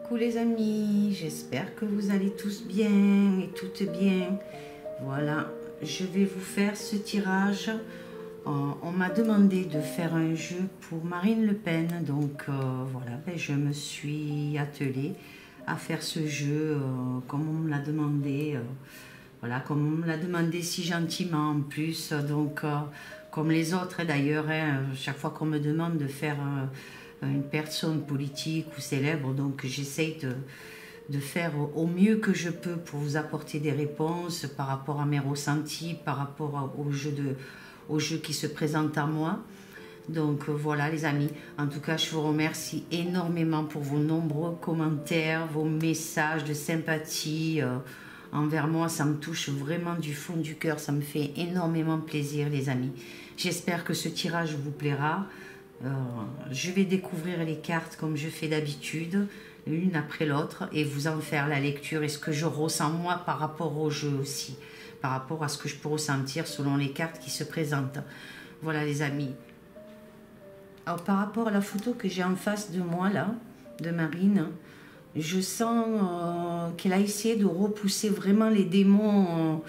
Coucou les amis, j'espère que vous allez tous bien et toutes bien. Voilà, je vais vous faire ce tirage. On m'a demandé de faire un jeu pour Marine Le Pen, donc voilà, je me suis attelée à faire ce jeu comme on me l'a demandé. Voilà, comme on me l'a demandé si gentiment en plus, donc comme les autres d'ailleurs, chaque fois qu'on me demande de faire une personne politique ou célèbre, donc j'essaye de faire au mieux que je peux pour vous apporter des réponses par rapport à mes ressentis, par rapport au jeu qui se présente à moi. Donc voilà les amis, en tout cas je vous remercie énormément pour vos nombreux commentaires, vos messages de sympathie envers moi, ça me touche vraiment du fond du cœur, ça me fait énormément plaisir les amis. J'espère que ce tirage vous plaira. Je vais découvrir les cartes comme je fais d'habitude, l'une après l'autre, et vous en faire la lecture et ce que je ressens moi par rapport au jeu aussi, par rapport à ce que je peux ressentir selon les cartes qui se présentent. Voilà les amis. Alors par rapport à la photo que j'ai en face de moi là, de Marine, je sens qu'elle a essayé de repousser vraiment les démons.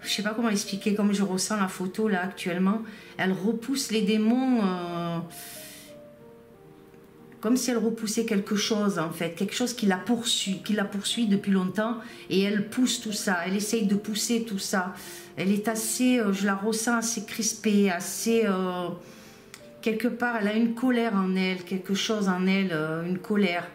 Je ne sais pas comment expliquer, comme je ressens la photo là actuellement. Elle repousse les démons comme si elle repoussait quelque chose en fait, quelque chose qui la poursuit depuis longtemps, et elle pousse tout ça, elle essaye de pousser tout ça. Elle est assez, je la ressens assez crispée, assez... quelque part, elle a une colère en elle, quelque chose en elle, une colère.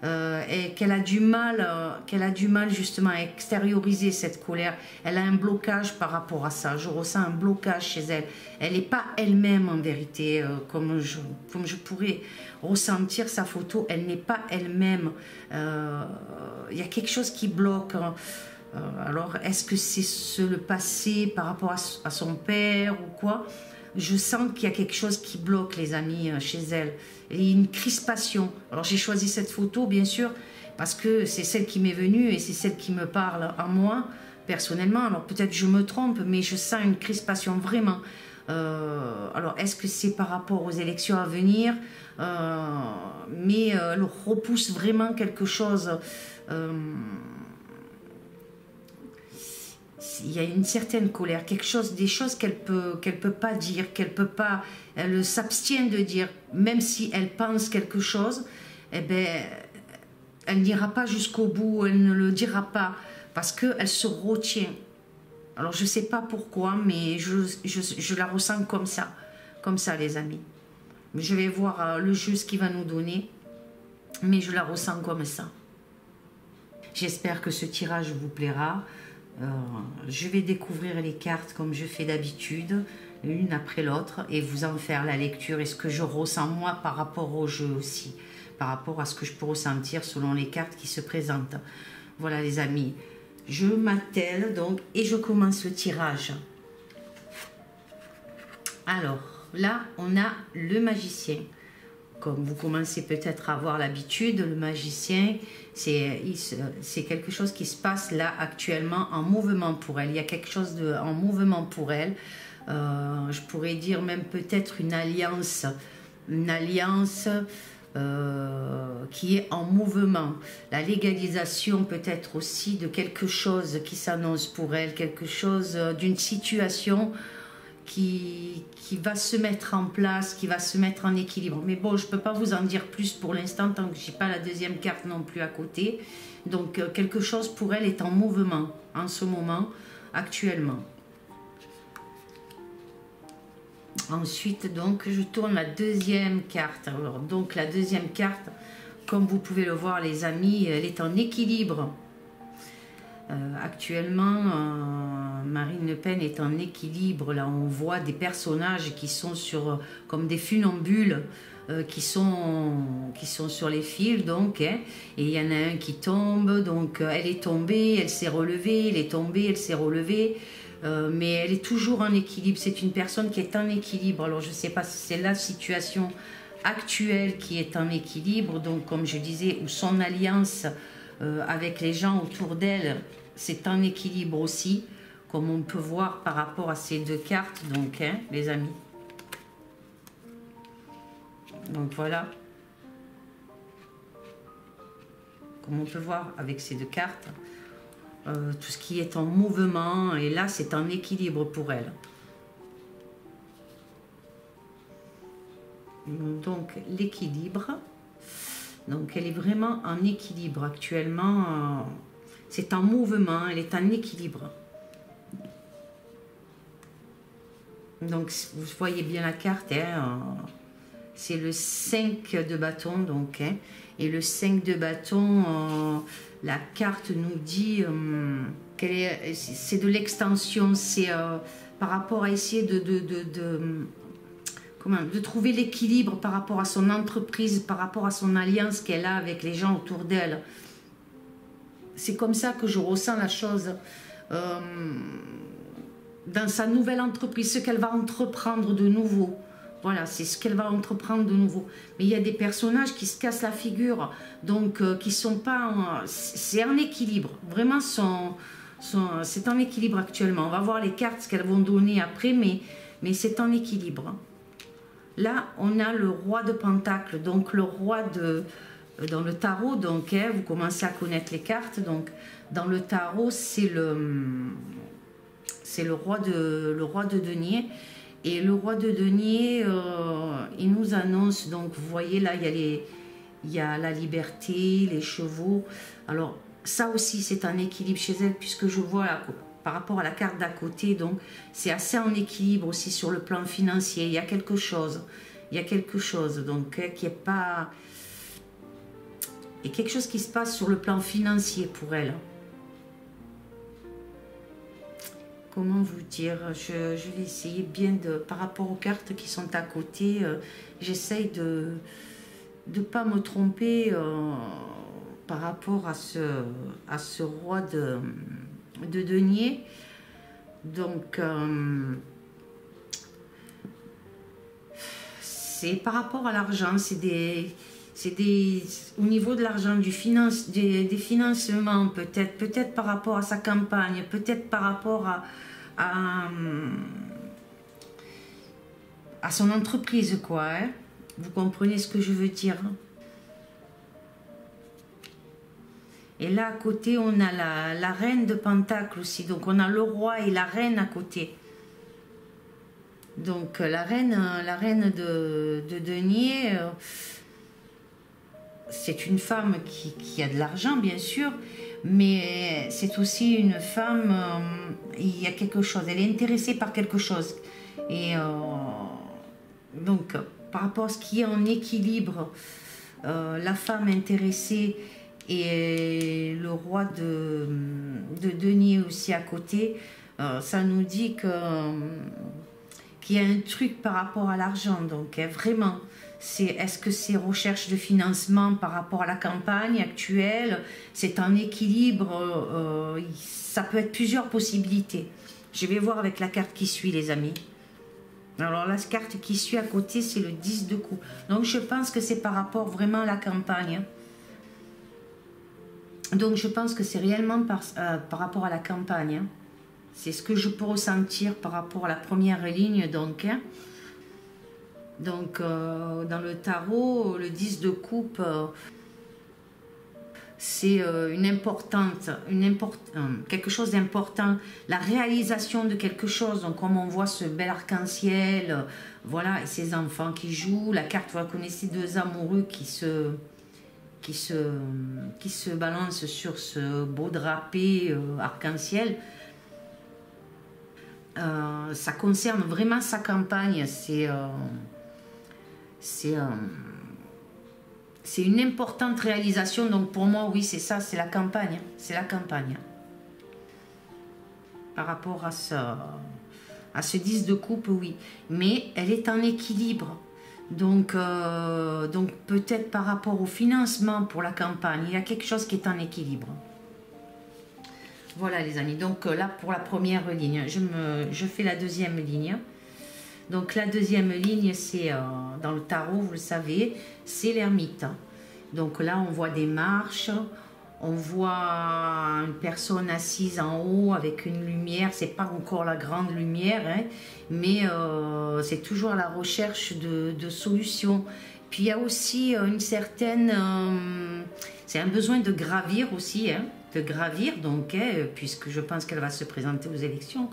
Et qu'elle a du mal justement à extérioriser cette colère. Elle a un blocage par rapport à ça. Je ressens un blocage chez elle. Elle n'est pas elle-même en vérité, comme je pourrais ressentir sa photo. Elle n'est pas elle-même. Il y a quelque chose qui bloque. Alors, est-ce que c'est le passé par rapport à son père ou quoi? Je sens qu'il y a quelque chose qui bloque les amis chez elle. Et une crispation. Alors j'ai choisi cette photo bien sûr parce que c'est celle qui m'est venue et c'est celle qui me parle à moi personnellement. Alors peut-être je me trompe, mais je sens une crispation vraiment. Alors est-ce que c'est par rapport aux élections à venir, mais elle repousse vraiment quelque chose. Il y a une certaine colère, des choses qu'elle peut pas dire, elle s'abstient de dire, même si elle pense quelque chose, eh ben, elle n'ira pas jusqu'au bout, elle ne le dira pas, parce qu'elle se retient. Alors je sais pas pourquoi, mais je la ressens comme ça les amis. Je vais voir le jeu ce qu'il va nous donner, mais je la ressens comme ça. J'espère que ce tirage vous plaira. Je vais découvrir les cartes comme je fais d'habitude, l'une après l'autre, et vous en faire la lecture et ce que je ressens moi par rapport au jeu aussi, par rapport à ce que je peux ressentir selon les cartes qui se présentent. Voilà les amis, je m'attelle donc et je commence le tirage. Alors là on a le magicien. Comme vous commencez peut-être à avoir l'habitude, le magicien, c'est quelque chose qui se passe là actuellement en mouvement pour elle. Il y a quelque chose en mouvement pour elle. Je pourrais dire même peut-être une alliance qui est en mouvement. La légalisation peut-être aussi de quelque chose qui s'annonce pour elle, quelque chose d'une situation qui va se mettre en place, qui va se mettre en équilibre. Mais bon, je ne peux pas vous en dire plus pour l'instant, tant que je n'ai pas la deuxième carte non plus à côté. Donc, quelque chose pour elle est en mouvement, en ce moment, actuellement. Ensuite, donc, je tourne la deuxième carte. Alors, donc, la deuxième carte, comme vous pouvez le voir, les amis, elle est en équilibre. Actuellement, Marine Le Pen est en équilibre. Là, on voit des personnages qui sont comme des funambules qui sont sur les fils, donc, hein, et il y en a un qui tombe, donc elle est tombée, elle s'est relevée, elle est tombée, elle s'est relevée, mais elle est toujours en équilibre. C'est une personne qui est en équilibre. Alors, je ne sais pas si c'est la situation actuelle qui est en équilibre, donc comme je disais, ou son alliance avec les gens autour d'elle, c'est en équilibre aussi, comme on peut voir par rapport à ces deux cartes, donc, hein, les amis. Donc voilà. comme on peut voir avec ces deux cartes. Tout ce qui est en mouvement, et là c'est en équilibre pour elle. Donc l'équilibre, donc elle est vraiment en équilibre actuellement, c'est en mouvement, elle est en équilibre. Donc vous voyez bien la carte, hein, c'est le 5 de bâton, donc, hein, et le 5 de bâton, la carte nous dit c'est de l'extension, c'est par rapport à essayer de trouver l'équilibre par rapport à son entreprise, par rapport à son alliance qu'elle a avec les gens autour d'elle. C'est comme ça que je ressens la chose. Dans sa nouvelle entreprise, ce qu'elle va entreprendre de nouveau. Voilà, c'est ce qu'elle va entreprendre de nouveau. Mais il y a des personnages qui se cassent la figure, donc qui sont pas... c'est en équilibre. Vraiment, c'est en équilibre actuellement. On va voir les cartes, ce qu'elles vont donner après, mais c'est en équilibre. Là, on a le roi de Pentacles, donc le roi de... Dans le tarot, donc, hein, vous commencez à connaître les cartes. Donc, dans le tarot, c'est le roi de denier. Et le roi de denier, il nous annonce, donc vous voyez là, il y a la liberté, les chevaux. Alors ça aussi c'est un équilibre chez elle, puisque je vois par rapport à la carte d'à côté, donc c'est assez en équilibre aussi sur le plan financier. Il y a quelque chose donc qui est pas... Il y a quelque chose qui se passe sur le plan financier pour elle. Comment vous dire, je vais essayer bien de, par rapport aux cartes qui sont à côté, j'essaye de ne pas me tromper par rapport à ce roi de denier. Donc, c'est par rapport à l'argent, au niveau de l'argent, des financements, peut-être par rapport à sa campagne, peut-être par rapport à son entreprise, quoi. Hein. Vous comprenez ce que je veux dire? Et là, à côté, on a la reine de Pentacles aussi. Donc, on a le roi et la reine à côté. Donc, la reine de denier... c'est une femme qui a de l'argent, bien sûr, mais c'est aussi une femme, il y a quelque chose, elle est intéressée par quelque chose. Et donc, par rapport à ce qui est en équilibre, la femme intéressée et le roi de denier aussi à côté, ça nous dit qu'il y a un truc par rapport à l'argent, donc vraiment... Est-ce que c'est recherche de financement par rapport à la campagne actuelle? C'est en équilibre, ça peut être plusieurs possibilités. Je vais voir avec la carte qui suit, les amis. Alors la carte qui suit à côté, c'est le 10 de coupe. Donc je pense que c'est par rapport vraiment à la campagne. Donc je pense que c'est réellement par rapport à la campagne. C'est ce que je peux ressentir par rapport à la première ligne, donc... Donc, dans le tarot, le 10 de coupe, c'est quelque chose d'important, la réalisation de quelque chose. Donc, comme on voit ce bel arc-en-ciel, voilà, et ces enfants qui jouent. La carte, vous la connaissez, deux amoureux qui se balancent sur ce beau drapé arc-en-ciel. Ça concerne vraiment sa campagne. C'est une importante réalisation, donc pour moi, oui, c'est ça, c'est la campagne. C'est la campagne. Par rapport à ce 10 de coupe, oui. Mais elle est en équilibre. Donc peut-être par rapport au financement pour la campagne, il y a quelque chose qui est en équilibre. Voilà, les amis. Donc là, pour la première ligne, je fais la deuxième ligne. Donc la deuxième ligne, c'est dans le tarot, vous le savez, c'est l'ermite. Donc là, on voit des marches, on voit une personne assise en haut avec une lumière. C'est pas encore la grande lumière, hein, mais c'est toujours à la recherche de solutions. Puis il y a aussi une certaine... C'est un besoin de gravir aussi, hein, de gravir, donc, hein, puisque je pense qu'elle va se présenter aux élections.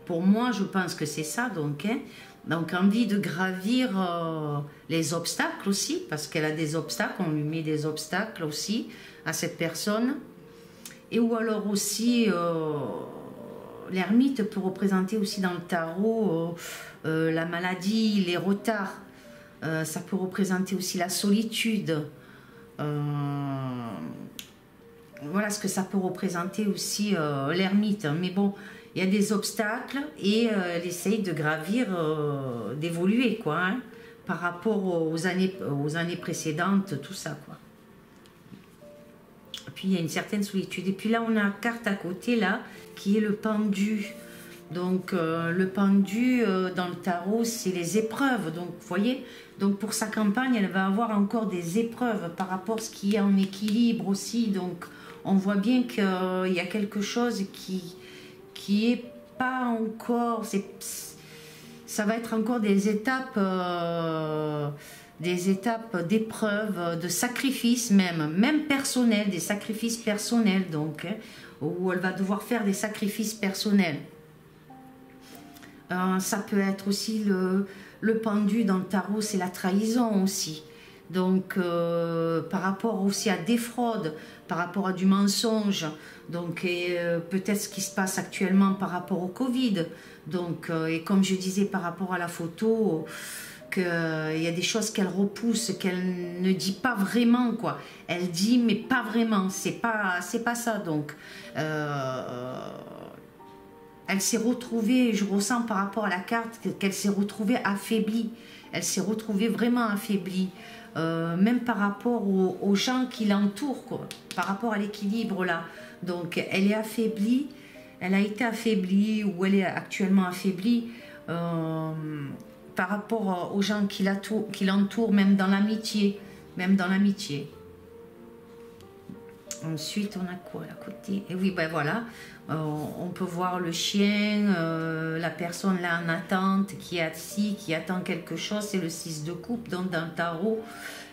Pour moi, je pense que c'est ça, donc, hein, donc envie de gravir les obstacles aussi, parce qu'elle a des obstacles, on lui met des obstacles aussi à cette personne. Et ou alors aussi, l'ermite peut représenter aussi dans le tarot la maladie, les retards. Ça peut représenter aussi la solitude. Voilà ce que ça peut représenter aussi l'ermite. Mais bon, il y a des obstacles et elle essaye de gravir, d'évoluer, quoi, hein, par rapport aux années précédentes, tout ça, quoi. Et puis il y a une certaine solitude. Et puis là, on a une carte à côté, là, qui est le pendu. Donc le pendu dans le tarot, c'est les épreuves. Donc vous voyez, donc pour sa campagne, elle va avoir encore des épreuves par rapport à ce qui est en équilibre aussi. Donc on voit bien qu'il y a quelque chose qui est pas encore. Ça va être encore des étapes d'épreuves, de sacrifices même personnels, des sacrifices personnels, donc, hein, où elle va devoir faire des sacrifices personnels. Ça peut être aussi le pendu dans le tarot, c'est la trahison aussi. Donc, par rapport aussi à des fraudes, par rapport à du mensonge, donc peut-être ce qui se passe actuellement par rapport au Covid. Donc, et comme je disais par rapport à la photo, qu'il y a des choses qu'elle repousse, qu'elle ne dit pas vraiment, quoi. Elle dit, mais pas vraiment, c'est pas ça. Donc, elle s'est retrouvée, je ressens par rapport à la carte qu'elle s'est retrouvée affaiblie. Elle s'est retrouvée vraiment affaiblie. Même par rapport aux gens qui l'entourent, quoi, par rapport à l'équilibre là. Donc elle est affaiblie, elle a été affaiblie ou elle est actuellement affaiblie par rapport aux gens qui l'entourent, même dans l'amitié. Ensuite, on a quoi à côté? Et oui, ben voilà, on peut voir le chien, la personne là en attente, qui est assis, qui attend quelque chose, c'est le 6 de coupe, donc dans le tarot.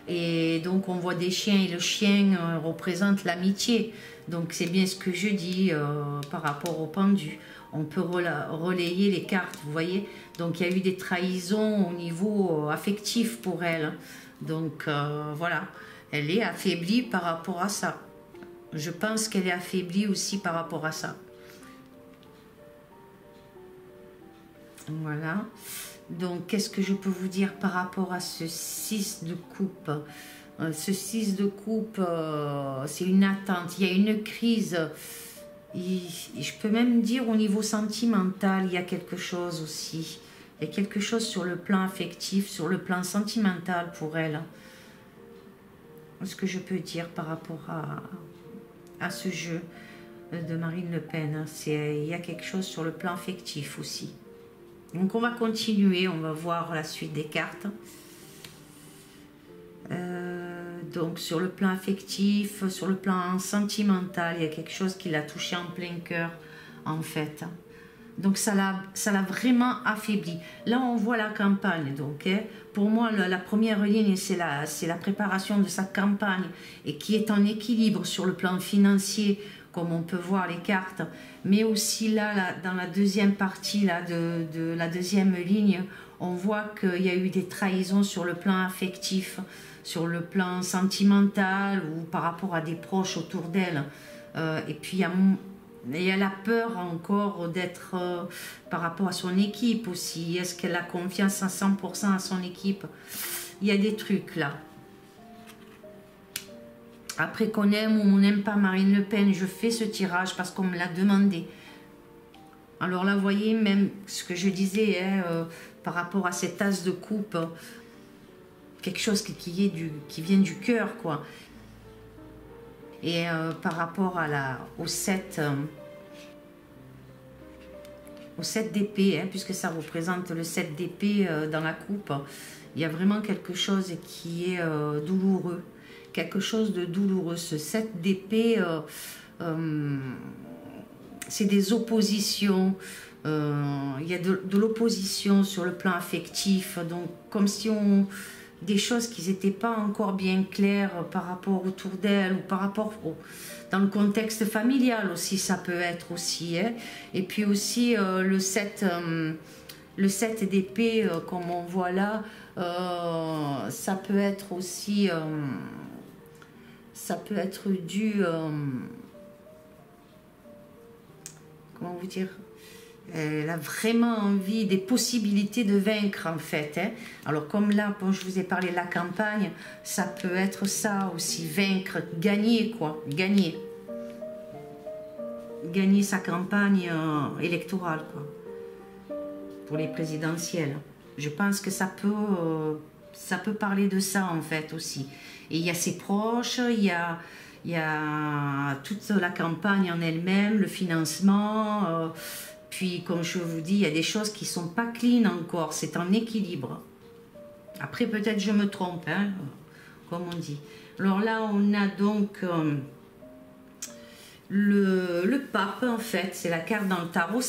Et donc on voit des chiens, et le chien représente l'amitié. Donc c'est bien ce que je dis par rapport au pendu. On peut relayer les cartes, vous voyez. Donc il y a eu des trahisons au niveau affectif pour elle. Donc voilà, elle est affaiblie par rapport à ça. Je pense qu'elle est affaiblie aussi par rapport à ça. Voilà. Donc, qu'est-ce que je peux vous dire par rapport à ce 6 de coupe? Ce 6 de coupe, c'est une attente. Il y a une crise. Je peux même dire au niveau sentimental, il y a quelque chose aussi. Il y a quelque chose sur le plan affectif, sur le plan sentimental pour elle. Ce que je peux dire par rapport à ce jeu de Marine Le Pen, il y a quelque chose sur le plan affectif aussi. Donc on va continuer, on va voir la suite des cartes. Donc sur le plan affectif, sur le plan sentimental, il y a quelque chose qui l'a touché en plein cœur en fait. Donc ça l'a vraiment affaibli. Là on voit la campagne. Donc pour moi la première ligne c'est la préparation de sa campagne et qui est en équilibre sur le plan financier, comme on peut voir les cartes, mais aussi là dans la deuxième partie là, de la deuxième ligne, on voit qu'il y a eu des trahisons sur le plan affectif, sur le plan sentimental ou par rapport à des proches autour d'elle. Et puis il y a la peur encore d'être par rapport à son équipe aussi. Est-ce qu'elle a confiance à 100% à son équipe? Il y a des trucs là. Après qu'on aime ou on n'aime pas Marine Le Pen, je fais ce tirage parce qu'on me l'a demandé. Alors là, vous voyez, même ce que je disais par rapport à cet as de coupe, quelque chose qui vient du cœur, quoi. Et par rapport au 7 d'épée, puisque ça représente le 7 d'épée dans la coupe, il y a vraiment quelque chose qui est douloureux. Quelque chose de douloureux. Ce 7 d'épée, c'est des oppositions. Il y a de l'opposition sur le plan affectif. Donc, comme si des choses qui n'étaient pas encore bien claires par rapport autour d'elle ou par rapport dans le contexte familial aussi, ça peut être aussi. Hein. Et puis aussi le 7 d'épée, comme on voit là, ça peut être aussi, ça peut être dû, comment vous dire, elle a vraiment envie des possibilités de vaincre en fait. Hein. Alors comme là, quand je vous ai parlé de la campagne, ça peut être ça aussi, vaincre, gagner quoi, gagner. Gagner sa campagne électorale quoi, pour les présidentielles. Je pense que ça peut parler de ça en fait aussi. Et il y a ses proches, il y a toute la campagne en elle-même, le financement... Puis, comme je vous dis, il y a des choses qui ne sont pas clean encore. C'est en équilibre. Après, peut-être je me trompe, hein, comme on dit. Alors là, on a donc le pape, en fait. C'est la carte dans le tarot.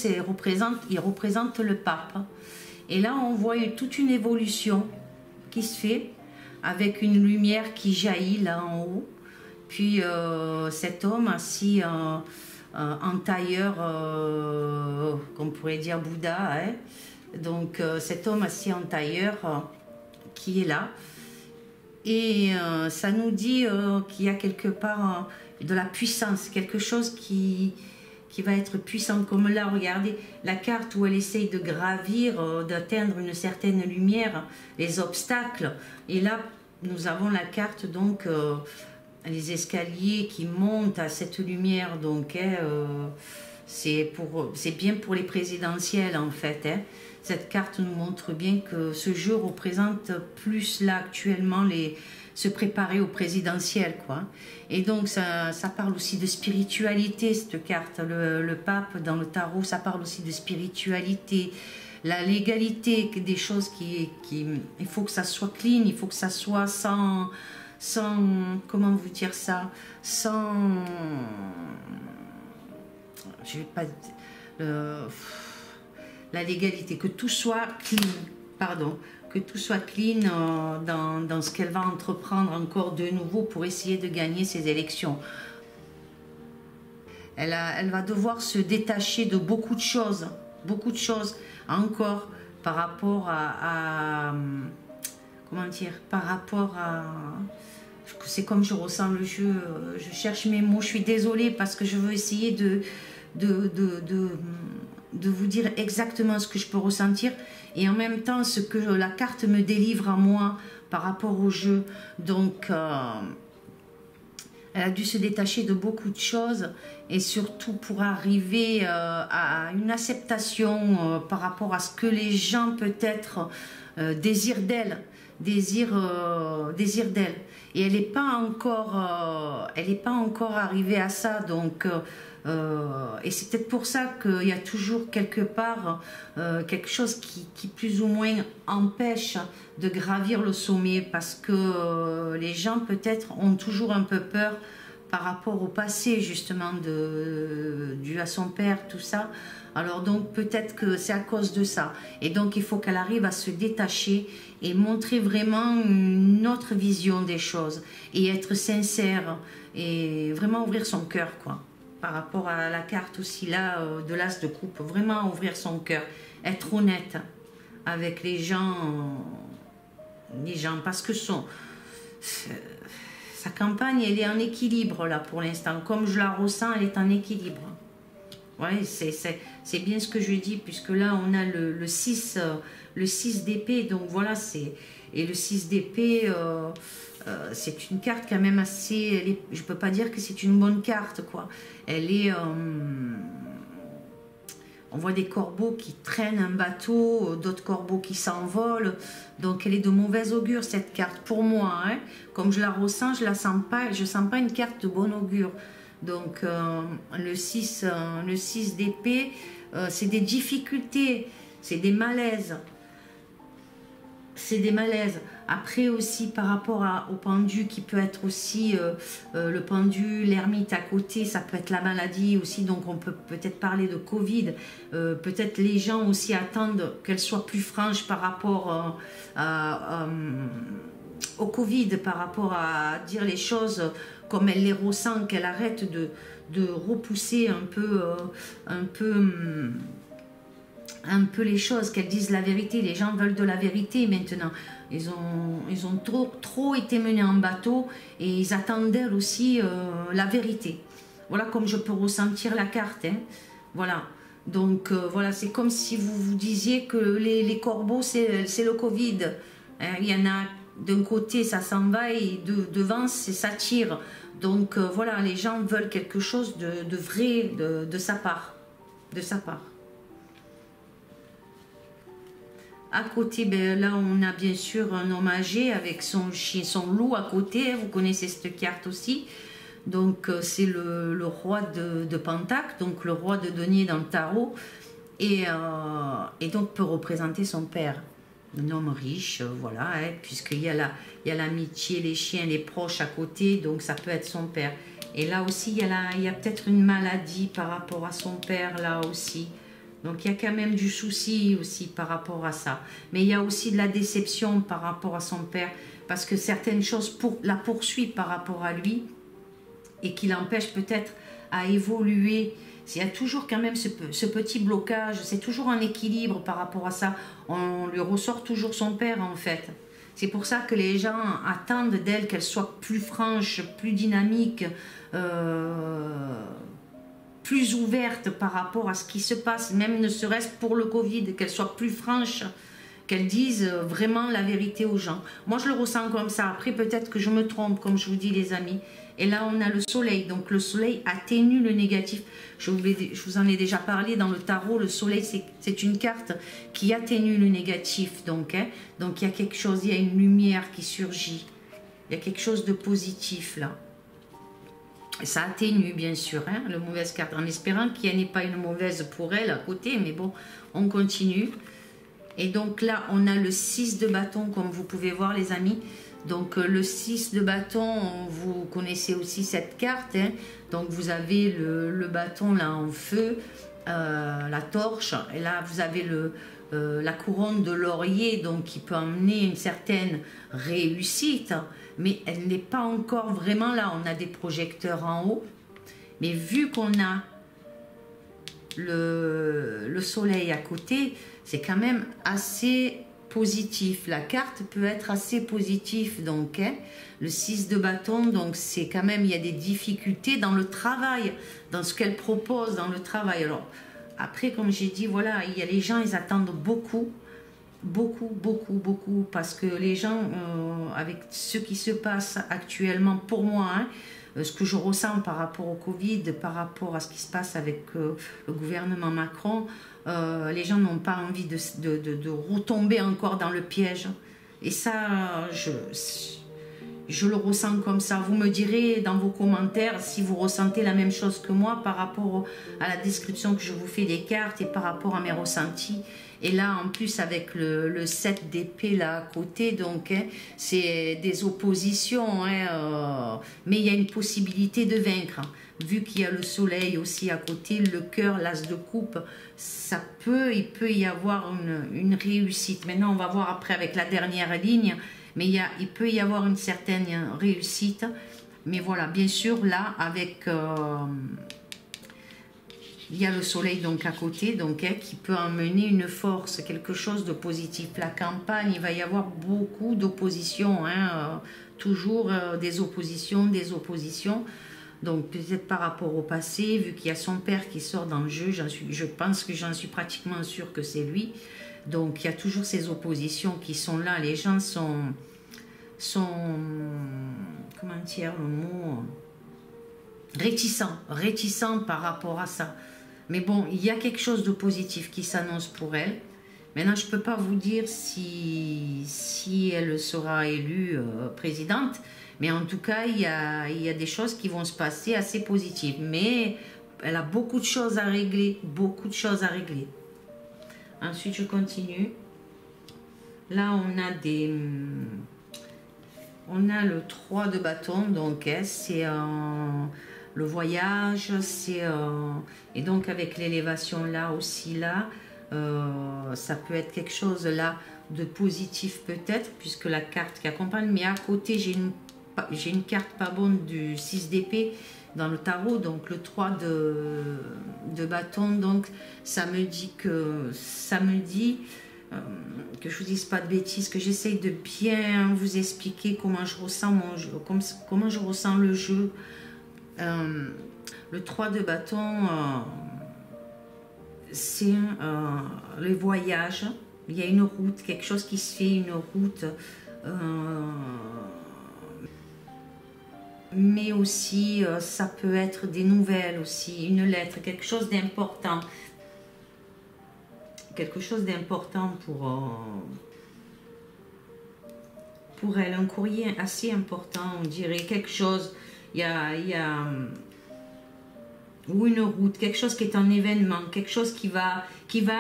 Il représente le pape. Et là, on voit toute une évolution qui se fait avec une lumière qui jaillit là en haut. Puis, cet homme assis... en tailleur, qu'on pourrait dire Bouddha, hein. Donc cet homme assis en tailleur qui est là, et ça nous dit qu'il y a quelque part de la puissance, quelque chose qui va être puissant, comme là, regardez la carte où elle essaye de gravir, d'atteindre une certaine lumière, les obstacles, et là nous avons la carte donc les escaliers qui montent à cette lumière, donc c'est bien pour les présidentielles en fait. Hein. Cette carte nous montre bien que ce jeu représente plus là actuellement se préparer aux présidentielles quoi. Et donc ça parle aussi de spiritualité cette carte, le pape dans le tarot, ça parle aussi de spiritualité, la légalité, des choses il faut que ça soit clean, il faut que ça soit sans comment vous dire ça, sans, je vais pas, la légalité, que tout soit clean, pardon, que tout soit clean dans ce qu'elle va entreprendre encore de nouveau pour essayer de gagner ces élections. Elle va devoir se détacher de beaucoup de choses encore par rapport à comment dire, par rapport à... C'est comme je ressens le jeu, je cherche mes mots, je suis désolée parce que je veux essayer de vous dire exactement ce que je peux ressentir et en même temps ce que la carte me délivre à moi par rapport au jeu. Donc, elle a dû se détacher de beaucoup de choses et surtout pour arriver à une acceptation par rapport à ce que les gens peut-être désirent d'elle. Désir d'elle, et elle n'est pas encore arrivée à ça, donc et c'est peut-être pour ça qu'il y a toujours quelque part quelque chose qui plus ou moins empêche de gravir le sommet, parce que les gens peut-être ont toujours un peu peur par rapport au passé justement dû à son père, tout ça. Alors donc peut-être que c'est à cause de ça, et donc il faut qu'elle arrive à se détacher et montrer vraiment une autre vision des choses et être sincère et vraiment ouvrir son cœur quoi. Par rapport à la carte aussi là de l'as de coupe, vraiment ouvrir son cœur, être honnête avec les gens parce que sa campagne elle est en équilibre là pour l'instant, comme je la ressens, elle est en équilibre. Ouais, c'est bien ce que je dis, puisque là on a le 6 d'épée, donc voilà, et le 6 d'épée, c'est une carte quand même assez, je peux pas dire que c'est une bonne carte quoi. Elle est, on voit des corbeaux qui traînent un bateau, d'autres corbeaux qui s'envolent, donc elle est de mauvaise augure cette carte pour moi, hein. Comme je la ressens, je sens pas une carte de bon augure. Donc le 6 d'épée, c'est des difficultés, c'est des malaises. C'est des malaises. Après aussi par rapport au pendu qui peut être aussi le pendu, l'ermite à côté, ça peut être la maladie aussi, donc on peut peut-être parler de Covid. Peut-être les gens aussi attendent qu'elle soit plus franche par rapport au Covid, par rapport à dire les choses comme elle les ressent, qu'elle arrête de repousser un peu les choses, qu'elle dise la vérité. Les gens veulent de la vérité maintenant. Ils ont trop été menés en bateau et ils attendent d'elle aussi la vérité. Voilà comme je peux ressentir la carte. Hein. Voilà. Donc voilà, c'est comme si vous vous disiez que les corbeaux, c'est le Covid. Hein, il y en a d'un côté, ça s'en va et devant, ça tire. Donc voilà, les gens veulent quelque chose de vrai de sa part. De sa part. À côté, ben, là, on a bien sûr un homme âgé avec son chien, son loup à côté. Vous connaissez cette carte aussi. Donc, c'est le roi de Pentacle, donc le roi de denier dans le tarot. Et donc, peut représenter son père. Un homme riche, voilà, hein, puisqu'il y a l'amitié, les chiens, les proches à côté. Donc, ça peut être son père. Et là aussi, il y a peut-être une maladie par rapport à son père, là aussi. Donc, il y a quand même du souci aussi par rapport à ça. Mais il y a aussi de la déception par rapport à son père, parce que certaines choses la poursuivent par rapport à lui et qui l'empêchent peut-être à évoluer. Il y a toujours quand même ce petit blocage, c'est toujours un équilibre par rapport à ça. On lui ressort toujours son père, en fait. C'est pour ça que les gens attendent d'elle qu'elle soit plus franche, plus dynamique, plus ouverte par rapport à ce qui se passe, même ne serait-ce pour le Covid, qu'elle soit plus franche, qu'elle dise vraiment la vérité aux gens. Moi, je le ressens comme ça. Après, peut-être que je me trompe, comme je vous dis, les amis. Et là, on a le soleil. Donc, le soleil atténue le négatif. Je vous en ai déjà parlé dans le tarot. Le soleil, c'est une carte qui atténue le négatif. Donc, hein, donc, il y a quelque chose, il y a une lumière qui surgit. Il y a quelque chose de positif, là. Ça atténue bien sûr hein, la mauvaise carte, en espérant qu'il n'y en ait pas une mauvaise pour elle à côté, mais bon, on continue. Et donc là, on a le 6 de bâton, comme vous pouvez voir les amis. Donc le 6 de bâton, vous connaissez aussi cette carte. Hein. Donc vous avez le bâton là en feu, la torche, et là vous avez la couronne de laurier, donc qui peut emmener une certaine réussite, mais elle n'est pas encore vraiment là. On a des projecteurs en haut, mais vu qu'on a le soleil à côté, c'est quand même assez positif. La carte peut être assez positive, donc hein, le 6 de bâton, donc c'est quand même, il y a des difficultés dans le travail, dans ce qu'elle propose dans le travail. Alors après, comme j'ai dit, voilà, il y a les gens, ils attendent beaucoup, parce que les gens, avec ce qui se passe actuellement, pour moi, hein, ce que je ressens par rapport au Covid, par rapport à ce qui se passe avec le gouvernement Macron, les gens n'ont pas envie de retomber encore dans le piège. Et ça, je le ressens comme ça. Vous me direz dans vos commentaires si vous ressentez la même chose que moi par rapport à la description que je vous fais des cartes et par rapport à mes ressentis. Et là, en plus, avec le 7 d'épée là à côté, donc hein, c'est des oppositions, hein, mais il y a une possibilité de vaincre. Vu qu'il y a le soleil aussi à côté, le cœur, l'as de coupe, il peut y avoir une réussite. Maintenant, on va voir après avec la dernière ligne, mais il peut y avoir une certaine réussite. Mais voilà, bien sûr, là, avec... il y a le soleil donc à côté, donc hein, qui peut emmener une force, quelque chose de positif. La campagne, il va y avoir beaucoup d'oppositions, hein, toujours des oppositions. Donc peut-être par rapport au passé, vu qu'il y a son père qui sort dans le jeu, je pense que j'en suis pratiquement sûre que c'est lui. Donc il y a toujours ces oppositions qui sont là. Les gens sont comment dire le mot, réticents par rapport à ça. Mais bon, il y a quelque chose de positif qui s'annonce pour elle. Maintenant, je ne peux pas vous dire si elle sera élue présidente, mais en tout cas, il y a des choses qui vont se passer assez positives. Mais elle a beaucoup de choses à régler, Ensuite, je continue. Là, on a le 3 de bâton, donc hein, c'est le voyage, et donc avec l'élévation là aussi, là, ça peut être quelque chose là de positif peut-être, puisque la carte qui accompagne, mais à côté j'ai une carte pas bonne du 6 d'épée dans le tarot, donc le 3 de bâton, donc ça me dit que je vous dise pas de bêtises, que j'essaye de bien vous expliquer comment je ressens mon jeu, comment je ressens le jeu. Le 3 de bâton, c'est le voyage. Il y a une route, quelque chose qui se fait, une route. Mais aussi, ça peut être des nouvelles aussi, une lettre, quelque chose d'important. Quelque chose d'important pour elle, un courrier assez important, on dirait, quelque chose, il y a ou une route, quelque chose qui est un événement, quelque chose qui va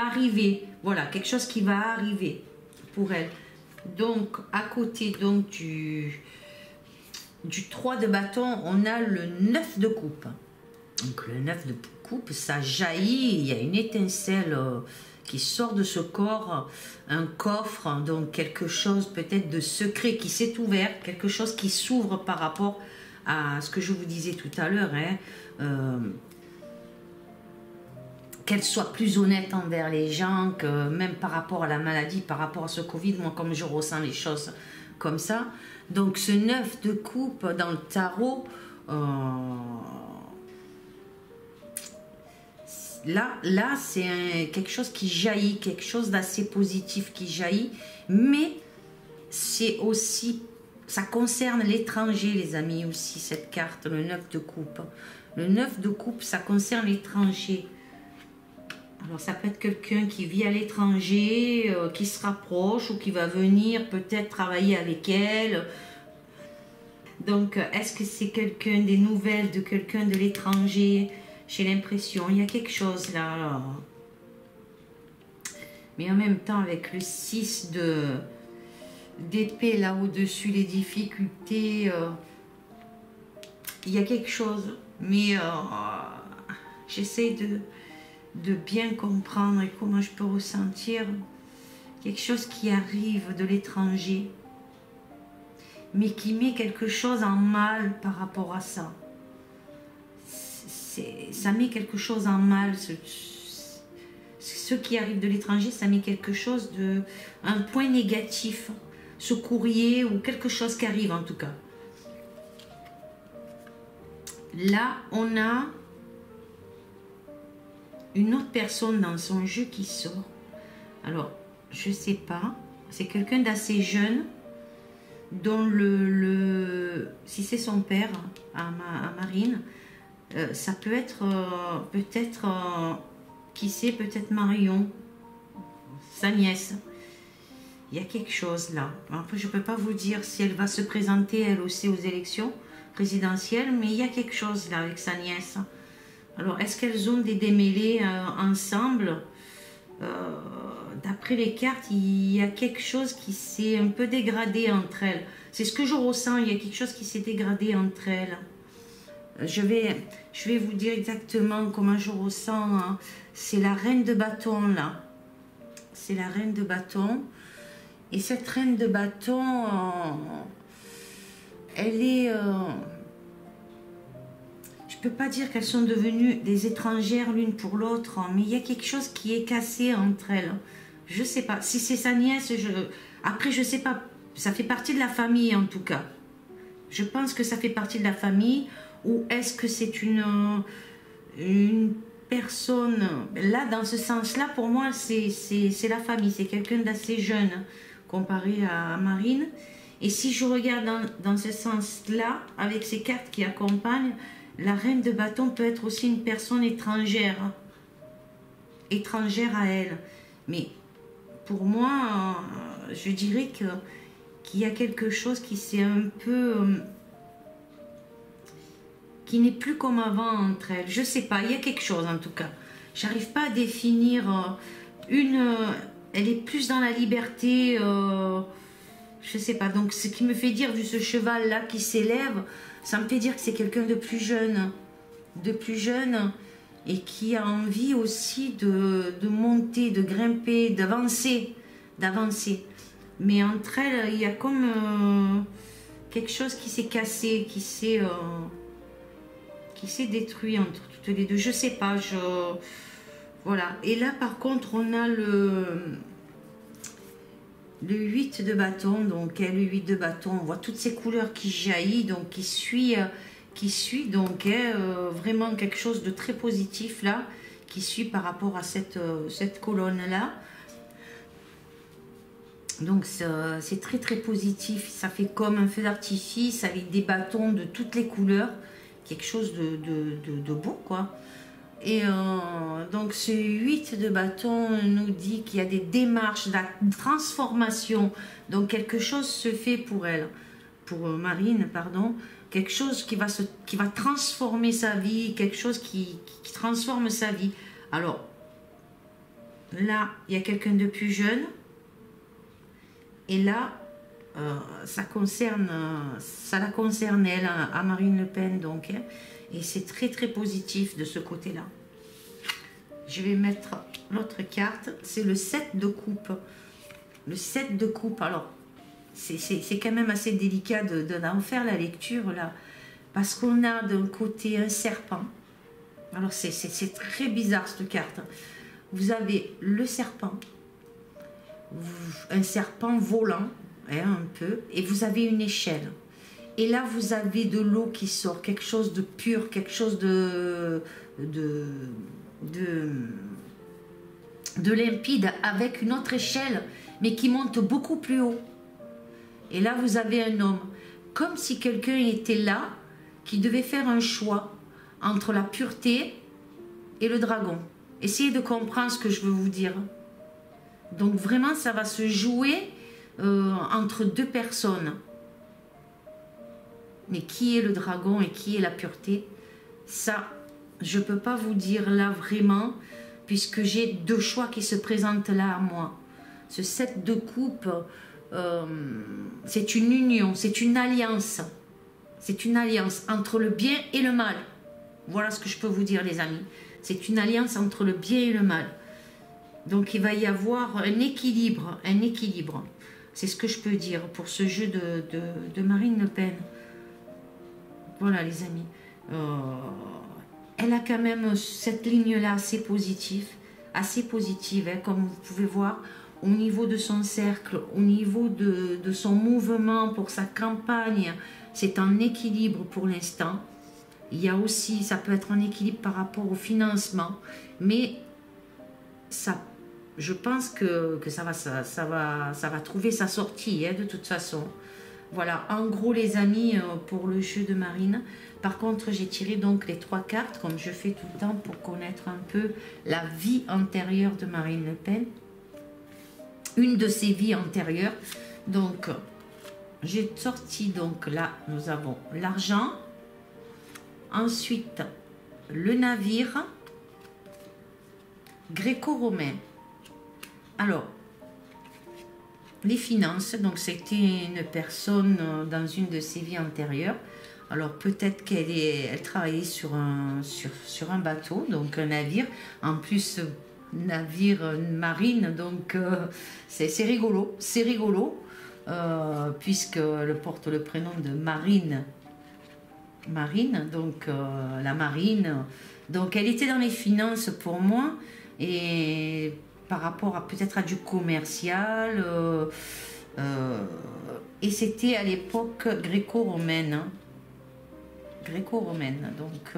arriver, voilà, quelque chose qui va arriver pour elle. Donc, à côté donc du 3 de bâton, on a le 9 de coupe. Donc, le 9 de coupe, ça jaillit, il y a une étincelle qui sort de ce corps, un coffre, donc quelque chose peut-être de secret qui s'est ouvert, quelque chose qui s'ouvre par rapport à ce que je vous disais tout à l'heure, hein, qu'elle soit plus honnête envers les gens, que même par rapport à la maladie, par rapport à ce Covid, moi comme je ressens les choses comme ça. Donc ce 9 de coupe dans le tarot, là c'est quelque chose qui jaillit, quelque chose d'assez positif qui jaillit, mais c'est aussi, ça concerne l'étranger les amis aussi, cette carte, le 9 de coupe. Le 9 de coupe, ça concerne l'étranger. Alors ça peut être quelqu'un qui vit à l'étranger, qui se rapproche ou qui va venir peut-être travailler avec elle. Donc est-ce que c'est quelqu'un, des nouvelles de quelqu'un de l'étranger? J'ai l'impression, il y a quelque chose là. Mais en même temps avec le 6 d'épée là au-dessus, les difficultés, il y a quelque chose. Mais j'essaie de bien comprendre et comment je peux ressentir quelque chose qui arrive de l'étranger, mais qui met quelque chose en mal par rapport à ça. Ça met quelque chose en mal, ce qui arrive de l'étranger, ça met quelque chose un point négatif, ce courrier ou quelque chose qui arrive en tout cas. Là, on a une autre personne dans son jeu qui sort. Alors, je sais pas, c'est quelqu'un d'assez jeune, dont si c'est son père, à Marine, ça peut être peut-être, qui sait, peut-être Marion, sa nièce. Il y a quelque chose là. Après, je ne peux pas vous dire si elle va se présenter elle aussi aux élections présidentielles, mais il y a quelque chose là avec sa nièce. Alors, est-ce qu'elles ont des démêlés ensemble? D'après les cartes, il y a quelque chose qui s'est un peu dégradé entre elles. C'est ce que je ressens, il y a quelque chose qui s'est dégradé entre elles. Je vais vous dire exactement comment je ressens. Hein. C'est la reine de bâton, là. C'est la reine de bâton. Et cette reine de bâton, elle est... je peux pas dire qu'elles sont devenues des étrangères l'une pour l'autre, mais il y a quelque chose qui est cassé entre elles. Je sais pas. Si c'est sa nièce, après je sais pas. Ça fait partie de la famille en tout cas. Je pense que ça fait partie de la famille. Ou est-ce que c'est une personne... Là, dans ce sens-là, pour moi, c'est la famille. C'est quelqu'un d'assez jeune comparé à Marine. Et si je regarde dans ce sens-là, avec ces cartes qui accompagnent, la reine de bâton peut être aussi une personne étrangère. Étrangère à elle. Mais pour moi, je dirais qu'il y a quelque chose qui s'est un peu... qui n'est plus comme avant entre elles. Je sais pas, il y a quelque chose en tout cas. J'arrive pas à définir elle est plus dans la liberté, je sais pas. Donc ce qui me fait dire, vu ce cheval là qui s'élève, ça me fait dire que c'est quelqu'un de plus jeune et qui a envie aussi de monter, de grimper, d'avancer. Mais entre elles, il y a comme quelque chose qui s'est cassé, qui s'est détruit entre toutes les deux. Je sais pas, voilà. Et là, par contre, on a le 8 de bâton. Donc, le 8 de bâton, on voit toutes ces couleurs qui jaillissent, donc qui suit donc vraiment quelque chose de très positif là, qui suit par rapport à cette colonne-là. Donc c'est très très positif, ça fait comme un feu d'artifice avec des bâtons de toutes les couleurs, quelque chose de beau quoi. Et donc ce 8 de bâton nous dit qu'il y a des démarches de transformation, donc quelque chose se fait pour elle, pour Marine, pardon, quelque chose qui va transformer sa vie, quelque chose qui transforme sa vie. Alors là, il y a quelqu'un de plus jeune. Et là, ça la concerne elle, à Marine Le Pen, donc. Et c'est très très positif de ce côté-là. Je vais mettre l'autre carte, c'est le 7 de coupe. Le 7 de coupe, alors, c'est quand même assez délicat d'en faire la lecture, là. Parce qu'on a d'un côté un serpent. Alors, c'est très bizarre, cette carte. Vous avez le serpent. Un serpent volant, hein, un peu, et vous avez une échelle. Et là, vous avez de l'eau qui sort, quelque chose de pur, quelque chose de limpide, avec une autre échelle, mais qui monte beaucoup plus haut. Et là, vous avez un homme, comme si quelqu'un était là, qui devait faire un choix entre la pureté et le dragon. Essayez de comprendre ce que je veux vous dire. Donc vraiment, ça va se jouer entre deux personnes. Mais qui est le dragon et qui est la pureté? Ça, je ne peux pas vous dire là vraiment, puisque j'ai deux choix qui se présentent là à moi. Ce 7 de coupe, c'est une union, c'est une alliance. C'est une alliance entre le bien et le mal. Voilà ce que je peux vous dire, les amis. C'est une alliance entre le bien et le mal. Donc il va y avoir un équilibre, c'est ce que je peux dire pour ce jeu de Marine Le Pen. Voilà les amis, elle a quand même cette ligne-là assez positive, hein, comme vous pouvez voir, au niveau de son cercle, au niveau de son mouvement pour sa campagne, c'est en équilibre pour l'instant. Il y a aussi, ça peut être en équilibre par rapport au financement, mais ça, je pense que ça va trouver sa sortie, hein, de toute façon. Voilà, en gros les amis, pour le jeu de Marine. Par contre, j'ai tiré donc les 3 cartes, comme je fais tout le temps, pour connaître un peu la vie antérieure de Marine Le Pen. Une de ses vies antérieures. Donc, j'ai sorti, donc là, nous avons l'argent. Ensuite, le navire gréco-romain. Alors, les finances, donc c'était une personne dans une de ses vies antérieures. Alors peut-être elle travaillait sur un bateau, donc un navire. En plus, navire marine, donc c'est rigolo, puisqu'elle porte le prénom de Marine. Donc la marine. Donc elle était dans les finances pour moi, et par rapport à peut-être à du commercial, et c'était à l'époque gréco-romaine, hein. Donc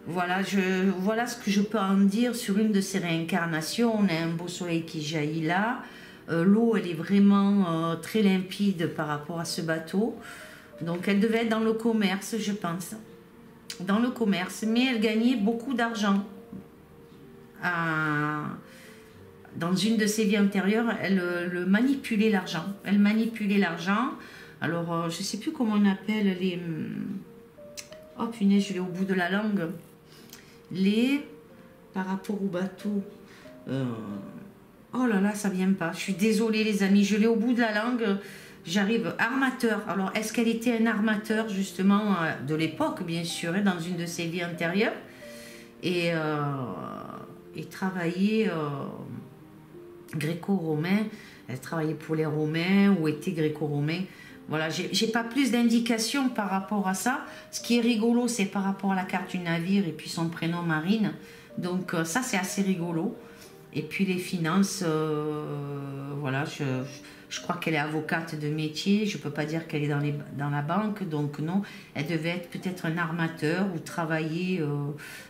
voilà ce que je peux en dire sur une de ces réincarnations. On a un beau soleil qui jaillit là, l'eau elle est vraiment très limpide par rapport à ce bateau, donc elle devait être dans le commerce, je pense, dans le commerce, mais elle gagnait beaucoup d'argent. Dans une de ses vies antérieures, elle manipulait l'argent. Alors, je ne sais plus comment on appelle les... Oh punaise, je l'ai au bout de la langue. Par rapport au bateau... Oh là là, ça vient pas. Je suis désolée les amis, je l'ai au bout de la langue. J'arrive. Armateur. Alors, est-ce qu'elle était un armateur justement de l'époque, bien sûr, hein, dans une de ses vies antérieures, et travailler gréco-romain, elle travaillait pour les Romains ou était gréco-romain. Voilà, j'ai pas plus d'indications par rapport à ça. Ce qui est rigolo, c'est par rapport à la carte du navire et puis son prénom Marine. Donc ça, c'est assez rigolo. Et puis les finances, voilà, je crois qu'elle est avocate de métier. Je ne peux pas dire qu'elle est dans la banque, donc non. Elle devait être peut-être un armateur ou travailler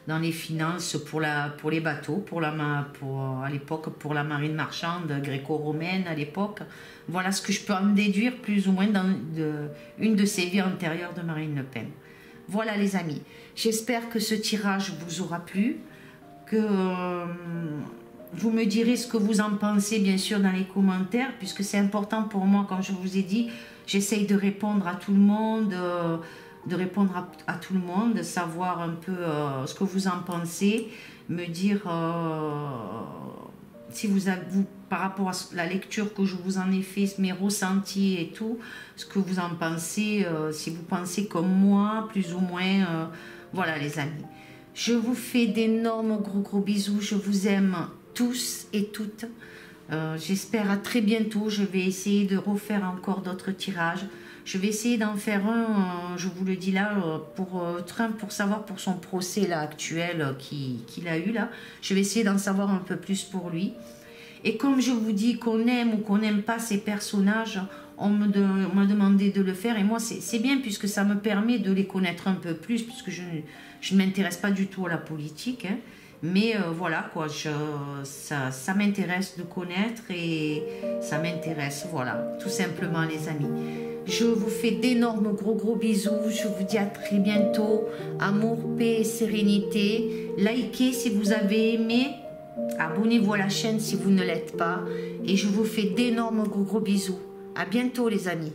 dans les finances pour les bateaux, à l'époque pour la marine marchande gréco-romaine à l'époque. Voilà ce que je peux en déduire plus ou moins une de ses vies antérieures de Marine Le Pen. Voilà les amis, j'espère que ce tirage vous aura plu, que vous me direz ce que vous en pensez bien sûr dans les commentaires, puisque c'est important pour moi, comme je vous ai dit, j'essaye de répondre à tout le monde, savoir un peu ce que vous en pensez, me dire si vous par rapport à la lecture que je vous en ai fait, mes ressentis et tout, ce que vous en pensez, si vous pensez comme moi, plus ou moins, voilà les amis. Je vous fais d'énormes gros bisous, je vous aime tous et toutes. J'espère à très bientôt. Je vais essayer de refaire encore d'autres tirages. Je vais essayer d'en faire un, je vous le dis là, pour Trump, pour savoir pour son procès là, actuel qu'il a eu là. Je vais essayer d'en savoir un peu plus pour lui. Et comme je vous dis qu'on aime ou qu'on n'aime pas ces personnages, on m'a demandé de le faire. Et moi, c'est bien puisque ça me permet de les connaître un peu plus, puisque je ne m'intéresse pas du tout à la politique. Hein. Mais voilà, quoi, ça m'intéresse de connaître et ça m'intéresse, voilà, tout simplement les amis. Je vous fais d'énormes gros bisous, je vous dis à très bientôt, amour, paix et sérénité. Likez si vous avez aimé, abonnez-vous à la chaîne si vous ne l'êtes pas et je vous fais d'énormes gros bisous. À bientôt les amis.